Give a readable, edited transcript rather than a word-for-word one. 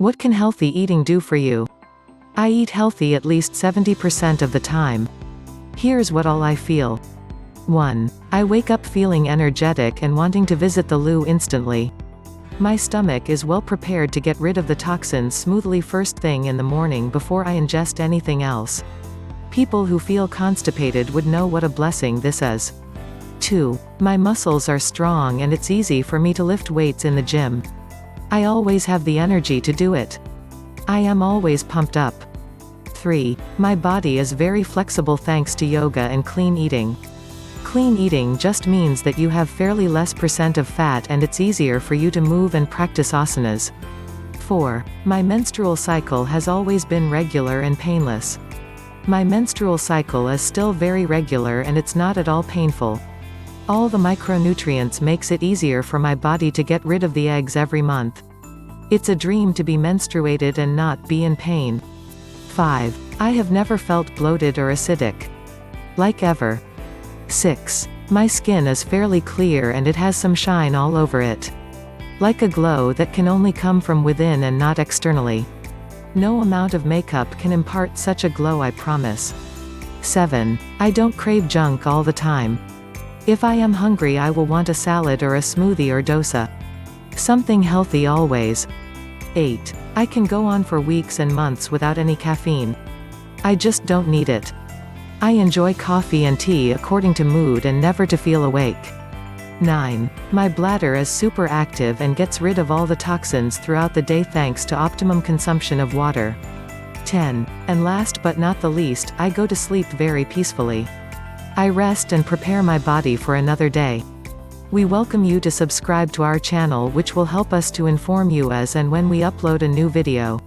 What can healthy eating do for you? I eat healthy at least 70% of the time. Here's what all I feel. 1. I wake up feeling energetic and wanting to visit the loo instantly. My stomach is well prepared to get rid of the toxins smoothly first thing in the morning before I ingest anything else. People who feel constipated would know what a blessing this is. 2. My muscles are strong and it's easy for me to lift weights in the gym. I always have the energy to do it. I am always pumped up. 3. My body is very flexible thanks to yoga and clean eating. Clean eating just means that you have fairly less % of fat and it's easier for you to move and practice asanas. 4. My menstrual cycle has always been regular and painless. My menstrual cycle is still very regular and it's not at all painful. All the micronutrients makes it easier for my body to get rid of the eggs every month. It's a dream to be menstruated and not be in pain. 5. I have never felt bloated or acidic. Like ever. 6. My skin is fairly clear and it has some shine all over it. Like a glow that can only come from within and not externally. No amount of makeup can impart such a glow, I promise. 7. I don't crave junk all the time. If I am hungry I will want a salad or a smoothie or dosa. Something healthy always. 8. I can go on for weeks and months without any caffeine. I just don't need it. I enjoy coffee and tea according to mood and never to feel awake. 9. My bladder is super active and gets rid of all the toxins throughout the day thanks to optimum consumption of water. 10. And last but not the least, I go to sleep very peacefully. I rest and prepare my body for another day. We welcome you to subscribe to our channel, which will help us to inform you as and when we upload a new video.